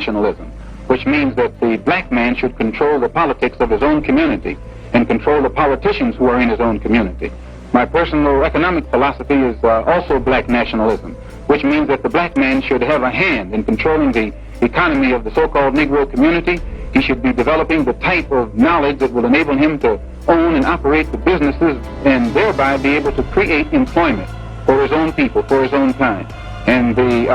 nationalism, which means that the black man should control the politics of his own community and control the politicians who are in his own community. My personal economic philosophy is also black nationalism, which means that the black man should have a hand in controlling the economy of the so-called Negro community. He should be developing the type of knowledge that will enable him to own and operate the businesses and thereby be able to create employment for his own people, for his own kind. And the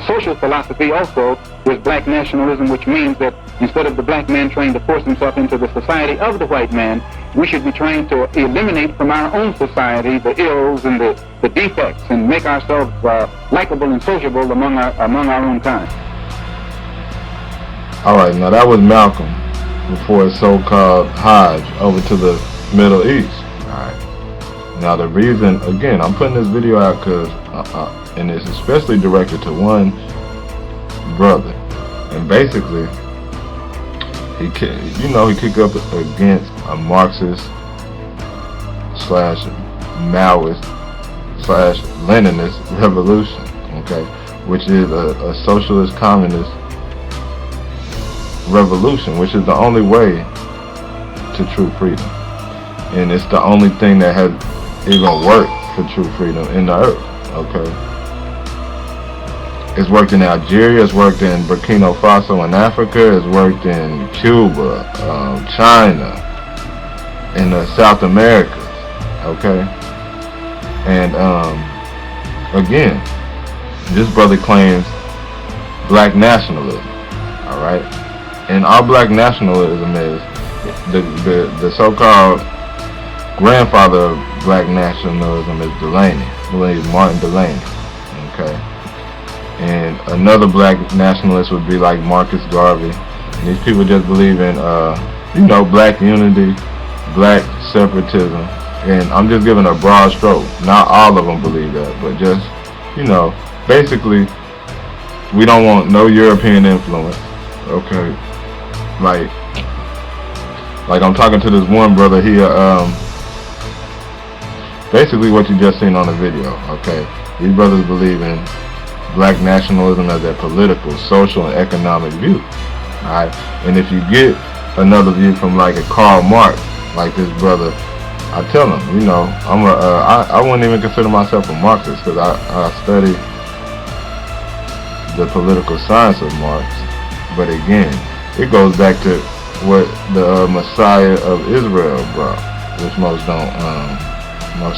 social philosophy also is black nationalism, which means that instead of the black man trying to force himself into the society of the white man, we should be trying to eliminate from our own society the ills and the defects and make ourselves likable and sociable among our own kind. All right, now that was Malcolm before his so-called Hajj over to the Middle East. All right. Now the reason, again, I'm putting this video out because, and it's especially directed to one brother, and basically, he kicked up against a Marxist / Maoist / Leninist revolution, okay, which is a socialist communist revolution, which is the only way to true freedom, and it's the only thing that has even worked for true freedom in the earth, okay. It's worked in Algeria, it's worked in Burkina Faso in Africa, it's worked in Cuba, China, in South America, okay? And again, this brother claims black nationalism, all right? And our black nationalism is the so-called grandfather of black nationalism is Martin Delany, okay? And another black nationalist would be like Marcus Garvey. And these people just believe in, black unity, black separatism. And I'm just giving a broad stroke. Not all of them believe that, but just, basically, we don't want no European influence. Okay, like I'm talking to this one brother here. Basically, what you just seen on the video. Okay, these brothers believe in black nationalism as a political, social, and economic view. Alright? And if you get another view from like a Karl Marx, like this brother, I tell him, I wouldn't even consider myself a Marxist because I study the political science of Marx. But again, it goes back to what the Messiah of Israel brought, which most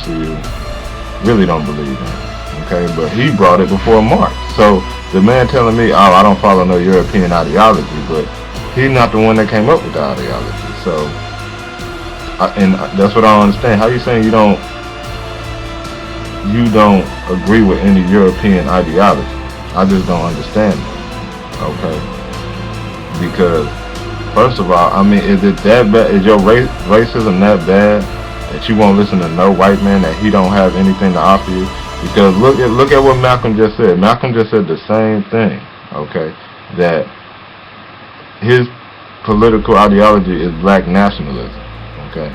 of you really don't believe in. Okay, but he brought it before Marx. So the man telling me, I don't follow no European ideology, but he's not the one that came up with the ideology. So, and that's what I don't understand. How you saying you don't agree with any European ideology? I just don't understand it. Okay, because first of all, is it that bad? Is your racism that bad that you won't listen to no white man, that he don't have anything to offer you? Because look at what Malcolm just said. Malcolm just said the same thing, okay? That his political ideology is black nationalism, okay?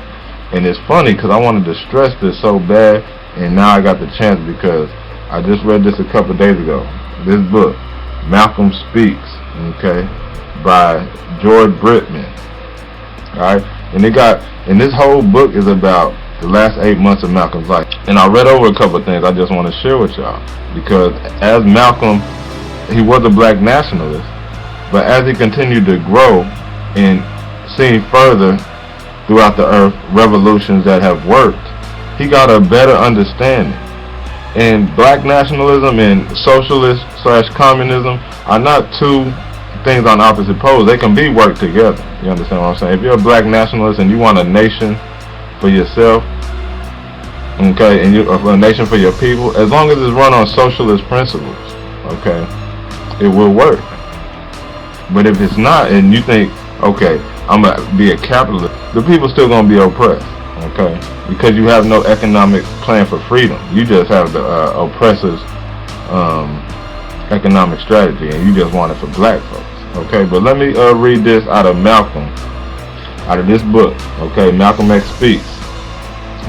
And it's funny because I wanted to stress this so bad, and now I got the chance because I just read this a couple of days ago. This book, Malcolm Speaks, okay, by George Brittman, all right? And this whole book is about the last 8 months of Malcolm's life. And I read over a couple of things I just want to share with y'all. Because as Malcolm, he was a black nationalist, but as he continued to grow and seeing further throughout the earth revolutions that have worked, he got a better understanding. And black nationalism and socialist / communism are not two things on opposite poles. They can be worked together. You understand what I'm saying? If you're a black nationalist and you want a nation for yourself, okay, and a nation for your people, as long as it's run on socialist principles, okay, it will work. But if it's not, and you think, okay, I'm gonna be a capitalist, the people still gonna be oppressed, okay, because you have no economic plan for freedom. You just have the oppressor's economic strategy, and you just want it for black folks, okay. But let me read this out of Malcolm, out of this book, okay, Malcolm X Speaks.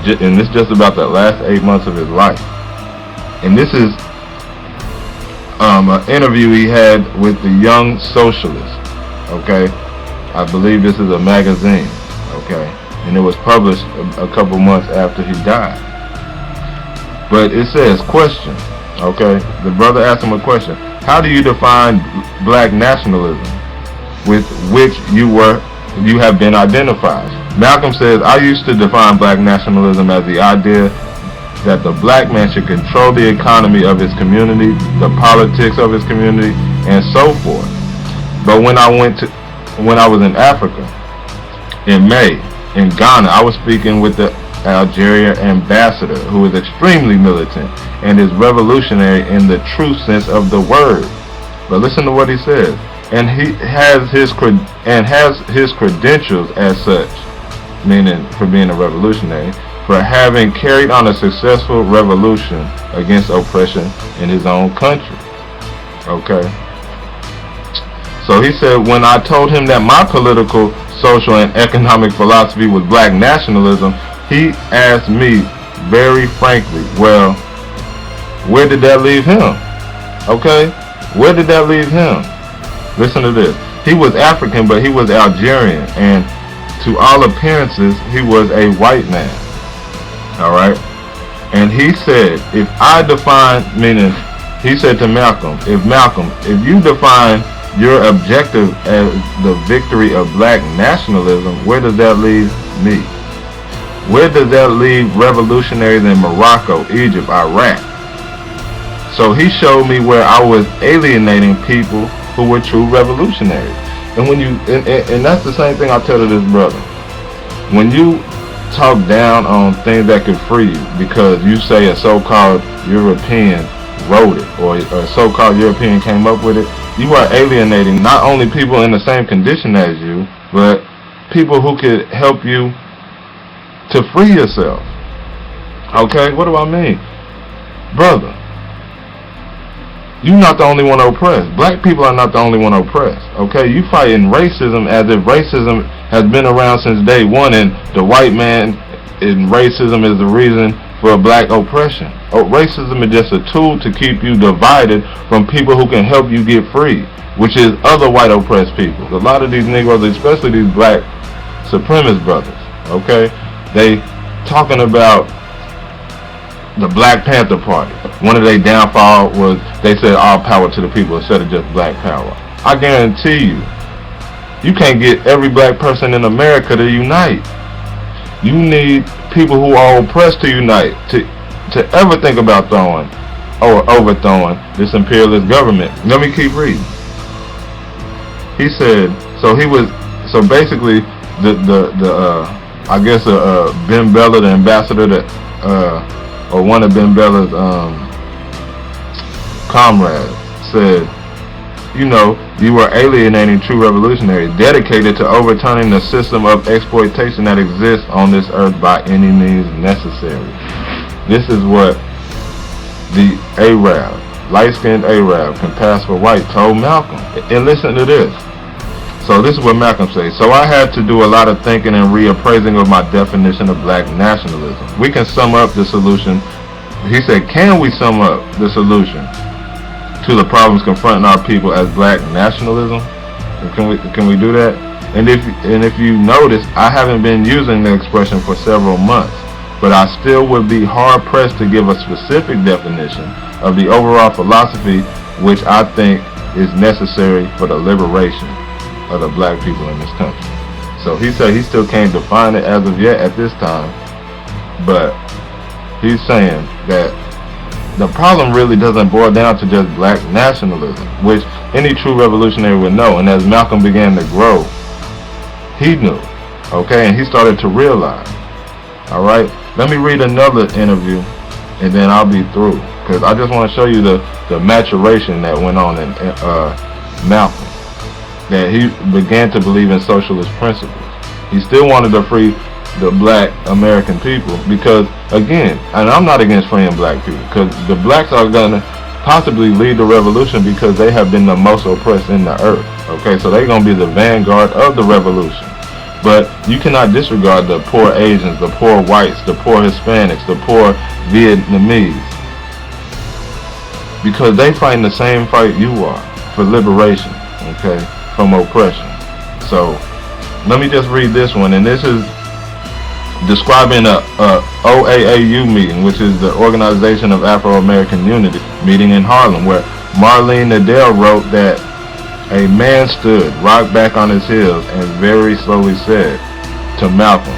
And this is just about the last 8 months of his life. And this is an interview he had with the Young Socialist. Okay, I believe this is a magazine. Okay, and it was published a couple months after he died. But it says, question. Okay, the brother asked him a question. How do you define black nationalism, with which you have been identified? Malcolm says, I used to define black nationalism as the idea that the black man should control the economy of his community, the politics of his community, and so forth. But when I was in Africa in May, in Ghana, I was speaking with the Algeria ambassador, who is extremely militant and is revolutionary in the true sense of the word. But listen to what he says. And he has his credentials as such, meaning for being a revolutionary, for having carried on a successful revolution against oppression in his own country. Okay. So he said, when I told him that my political, social, and economic philosophy was black nationalism, he asked me very frankly, well, where did that leave him? Okay? Where did that leave him? Listen to this. He was African, but he was Algerian, and to all appearances, he was a white man. Alright? And he said, if I define, meaning, he said to Malcolm, if you define your objective as the victory of black nationalism, where does that leave me? Where does that leave revolutionaries in Morocco, Egypt, Iraq? So he showed me where I was alienating people who were true revolutionaries. And when you, and that's the same thing I tell to this brother. When you talk down on things that could free you because you say a so-called European wrote it, or a so-called European came up with it, you are alienating not only people in the same condition as you, but people who could help you to free yourself. Okay, what do I mean? Brother, you're not the only one oppressed. Black people are not the only one oppressed. Okay, you fighting racism as if racism has been around since day one, and the white man in racism is the reason for black oppression. Racism is just a tool to keep you divided from people who can help you get free, which is other white oppressed people. A lot of these Negroes, especially these black supremacist brothers, okay, they talking about the Black Panther Party. One of their downfall was they said all power to the people instead of just black power. I guarantee you, you can't get every black person in America to unite. You need people who are oppressed to unite, to ever think about throwing or overthrowing this imperialist government. Let me keep reading. He said, so basically I guess Ben Bella, the ambassador that or one of Ben Bella's comrades, said, you know, you were alienating true revolutionaries dedicated to overturning the system of exploitation that exists on this earth by any means necessary. This is what the Arab, light-skinned Arab, can pass for white, told Malcolm. And listen to this. So this is what Malcolm says. So I had to do a lot of thinking and reappraising of my definition of black nationalism. We can sum up the solution. He said, can we sum up the solution to the problems confronting our people as black nationalism? Can we do that? And if you notice, I haven't been using the expression for several months, but I still would be hard pressed to give a specific definition of the overall philosophy which I think is necessary for the liberation of the black people in this country. So he said he still can't define it as of yet at this time, but he's saying that the problem really doesn't boil down to just black nationalism, which any true revolutionary would know. And as Malcolm began to grow, he knew, okay, and he started to realize. All right, let me read another interview, and then I'll be through, because I just want to show you the maturation that went on in Malcolm, that he began to believe in socialist principles. He still wanted to free the black American people, because again, and I'm not against freeing black people, because the blacks are going to possibly lead the revolution because they have been the most oppressed in the earth. Okay, so they're going to be the vanguard of the revolution. But you cannot disregard the poor Asians, the poor whites, the poor Hispanics, the poor Vietnamese. because they fighting the same fight you are for liberation, okay, from oppression. So let me just read this one, and this is describing a OAAU meeting, which is the Organization of Afro-American Unity meeting in Harlem, where Marlene Nadell wrote that a man stood, rocked back on his heels, and very slowly said to Malcolm,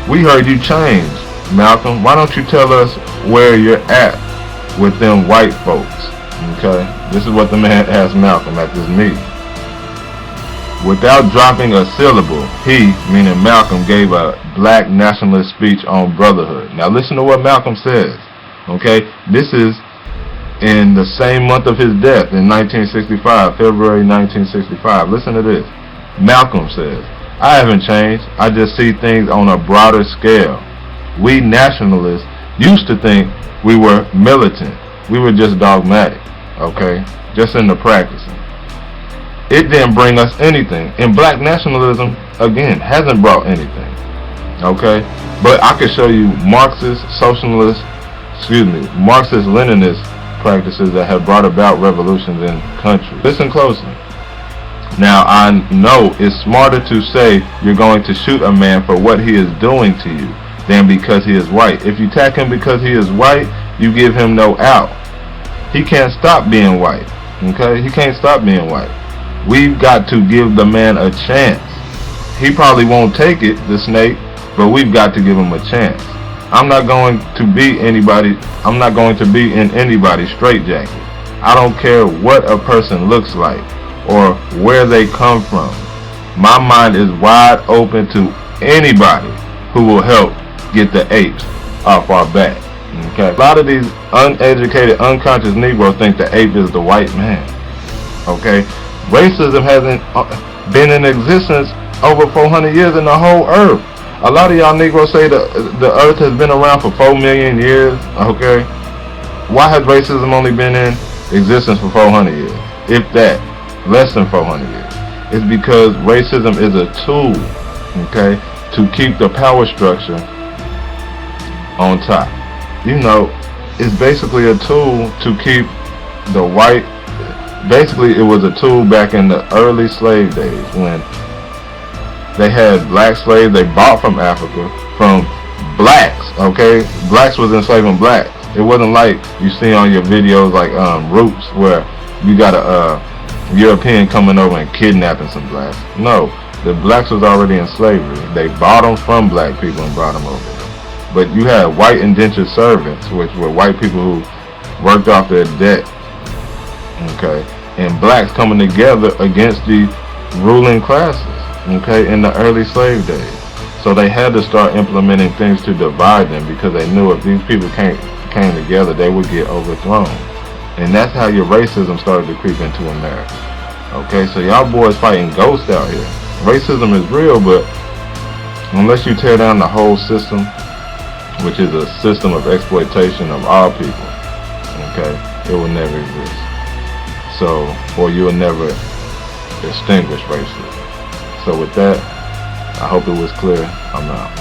"We heard you change, Malcolm. Why don't you tell us where you're at with them white folks?" Okay, this is what the man asked Malcolm at this meeting. Without dropping a syllable, he, meaning Malcolm, gave a black nationalist speech on brotherhood. Now listen to what Malcolm says. Okay, this is in the same month of his death in 1965, February 1965. Listen to this. Malcolm says, "I haven't changed. I just see things on a broader scale. We nationalists used to think we were militant. We were just dogmatic, okay? Just in the practicing. It didn't bring us anything. And black nationalism, again, hasn't brought anything, okay? But I could show you Marxist, Marxist-Leninist practices that have brought about revolutions in countries. Listen closely. Now, I know it's smarter to say you're going to shoot a man for what he is doing to you than because he is white. If you attack him because he is white, you give him no out. He can't stop being white, okay? He can't stop being white. We've got to give the man a chance. He probably won't take it, the snake, but we've got to give him a chance. I'm not going to be in anybody's straitjacket. I don't care what a person looks like or where they come from. My mind is wide open to anybody who will help get the apes off our back. Okay. A lot of these uneducated, unconscious Negroes think the ape is the white man. Okay. Racism hasn't been in existence over 400 years in the whole earth. A lot of y'all Negroes say the earth has been around for 4 million years. Okay. Why has racism only been in existence for 400 years? If that, less than 400 years. It's because racism is a tool, okay, to keep the power structure on top. You know, it's basically a tool to keep the white. Basically, it was a tool back in the early slave days when they had black slaves they bought from Africa, from blacks, okay? Blacks was enslaving blacks. It wasn't like you see on your videos like Roots, where you got a European coming over and kidnapping some blacks. No, the blacks was already in slavery. They bought them from black people and brought them over there. But you had white indentured servants, which were white people who worked off their debt, okay, and blacks coming together against the ruling classes, okay, in the early slave days. So they had to start implementing things to divide them, because they knew if these people came together, they would get overthrown. And that's how your racism started to creep into America. Okay, so y'all boys fighting ghosts out here. Racism is real, but unless you tear down the whole system, which is a system of exploitation of all people, okay, it will never exist. So, or you will never extinguish racism. So with that, I hope it was clear. I'm out.